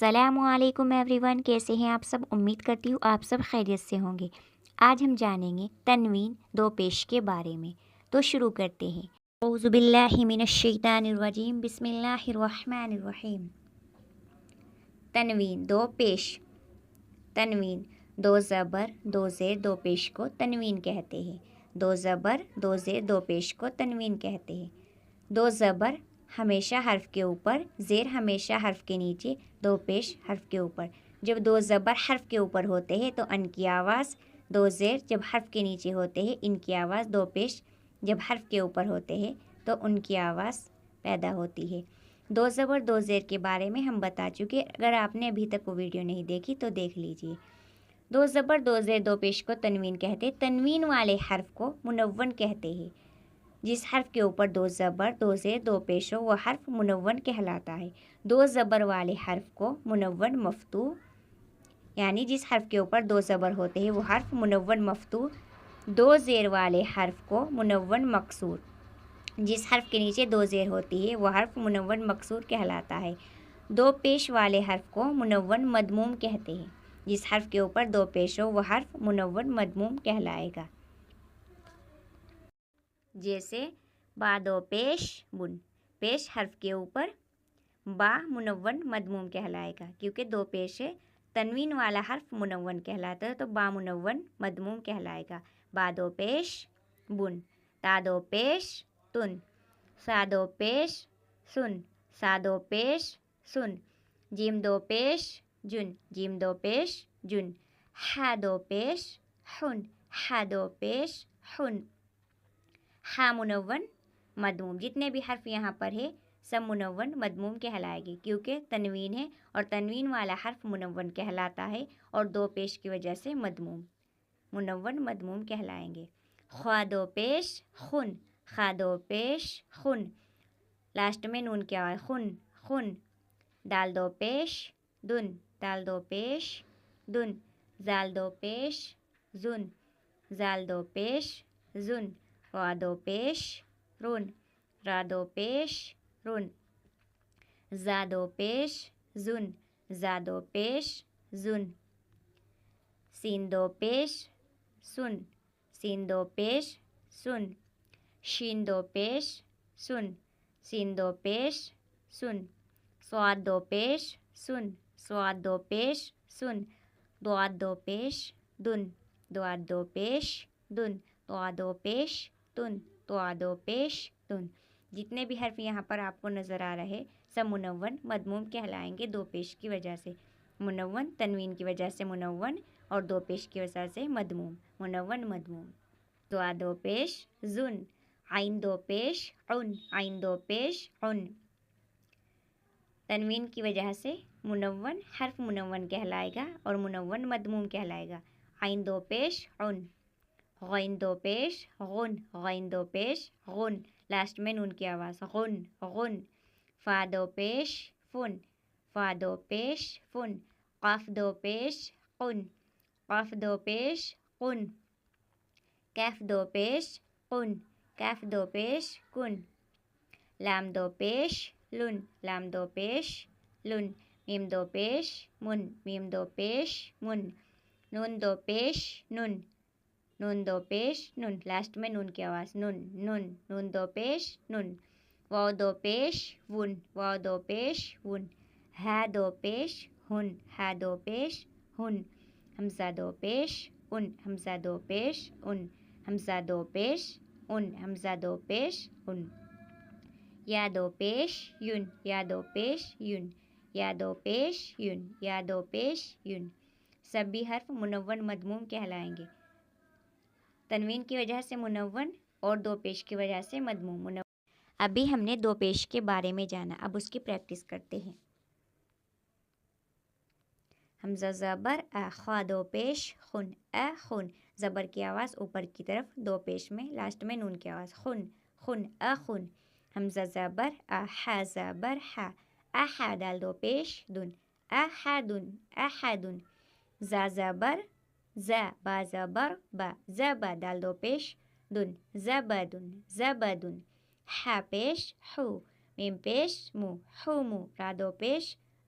السلام علیکم every one, کیسے ہیں آپ سب؟ امید کرتی ہوں آپ سب خیریت سے ہوں گے۔ آج ہم جانیں گے تنوین دو پیش کے بارے میں، تو شروع کرتے ہیں۔ اعوذ باللہ من الشیطان الرجیم، بسم اللہ الرحمن الرحیم۔ تنوین دو پیش۔ تنوین دو زبر دو زیر دو پیش کو تنوین کہتے ہیں۔ دو زبر دو زیر دو پیش کو تنوین کہتے ہیں۔ دو زبر ہمیشہ حرف کے اوپر، زیر ہمیشہ حرف کے نیچے، دو پیش حرف کے اوپر۔ جب دو زبر حرف کے اوپر ہوتے ہیں تو ان کی آواز، دو زیر جب حرف کے نیچے ہوتے ہیں ان کی آواز، دو پیش جب حرف کے اوپر ہوتے ہیں تو ان کی آواز پیدا ہوتی ہے۔ دو زبر دو زیر کے بارے میں ہم بتا چکے، اگر آپ نے ابھی تک وہ ویڈیو نہیں دیکھی تو دیکھ لیجئے۔ دو زبر دو زیر دو پیش کو تنوین کہتے ہیں۔ تنوین والے حرف کو منون کہتے ہیں۔ جس حرف کے اوپر دو زبر دو زیر دو پیش ہو وہ حرف منون کہلاتا ہے۔ دو زبر والے حرف کو منون مفتوح، یعنی جس حرف کے اوپر دو زبر ہوتے ہیں وہ حرف منون مفتوح۔ دو زیر والے حرف کو منون مکسور، جس حرف کے نیچے دو زیر ہوتی ہے وہ حرف منون مکسور کہلاتا ہے۔ دو پیش والے حرف کو منون مدموم کہتے ہیں۔ جس حرف کے اوپر دو پیش ہو وہ حرف منون مدموم کہلائے گا۔ جیسے با دو پیش بن، پیش حرف کے اوپر با منون مدموم کہلائے گا، کیونکہ دو پیش ہے۔ تنوین والا حرف منون کہلاتا ہے تو با منون مدموم کہلائے گا۔ با دو پیش بن، تا دو پیش تن، سا دو پیش سن، سا دو پیش سن، جیم دو پیش جن، جیم دو پیش جن، ح دو پیش حن، ح دو پیش حن۔ ح منون مدموم، جتنے بھی حرف یہاں پر ہے سب منون مدموم کہلائے گی، کیونکہ تنوین ہے اور تنوین والا حرف منون کہلاتا ہے اور دو پیش کی وجہ سے منون مدموم کہلائیں گے۔ خوا دو پیش خن، خا دو پیش خن، لاسٹ میں نون کی آواز خن خن۔ دال دو پیش دن، دال دو پیش دن، زال دو پیش زن، زال دو پیش زن، را دو پیش رن، را دو پیش رن، زا دو پیش زن، زا دو پیش زن، سین دو پیش سن، سین دو پیش سن، شین دو پیش سن، سین دو پیش سن، صاد دو پیش سن، صاد دو پیش سن، ضاد دو پیش دن، ضاد دو پیش دن، طا دو پیش تن، طا دو پیش تن۔ جتنے بھی حرف یہاں پر آپ کو نظر آ رہے سب منون مدموم کہلائیں گے دو پیش کی وجہ سے۔ منون تنوین کی وجہ سے منون اور دو پیش کی وجہ سے مدموم، منون مدموم۔ دعا دو پیش زن، عین دو پیش عن، عین دو پیش عن۔ تنوین کی وجہ سے منون حرف منون کہلائے گا اور منون مدموم کہلائے گا۔ عین دو پیش عن، غین دو پیش غن، غین دو پیش غن، لاسٹ میں نون کی آواز غن غن۔ فا دو پیش فن، فا دو پیش فن، قاف دو پیش قن، قاف دو پیش قن، کاف دو پیش قن، کاف دو پیش کن۔ لام دو پیش لن، لام دو پیش لن، میم دو پیش من، میم دو پیش من، نون دو پیش نن، نون دو پیش نن، لاسٹ میں نون کی آواز نن نن، نون دو پیش نن۔ واو دو پیش ون، واو دو پیش ون، ہا دو پیش ہن، ہا دو پیش ہن، حمزہ دو پیش ان، حمزہ دو پیش ان، حمزہ دو پیش ان، حمزہ دو پیش ان۔ یا دو پیش یون، یا دو پیش یون، یا دو پیش یون، یا دو پیش یون۔ سب بھی حرف منون مدموم کہلائیں گے۔ تنوین کی وجہ سے منون اور دو پیش کی وجہ سے مدموم۔ ابھی ہم نے دو پیش کے بارے میں جانا، اب اس کی پریکٹس کرتے ہیں۔ حمزہ زبر ا، خوا دو پیش خن، ا خن، زبر کی آواز اوپر کی طرف، دو پیش میں، لاسٹ میں نون کی آواز خن خن ا خن۔ حمزہ زبر ا، ح زبر ح، اح، دال دو پیش دن، احدن احدن۔ زا زبر زا، با زبر با، زبا، دال دو پیش دن، زبدن زبدن۔ ح پیش حو، میم پیش مو، حومو، را دو پیش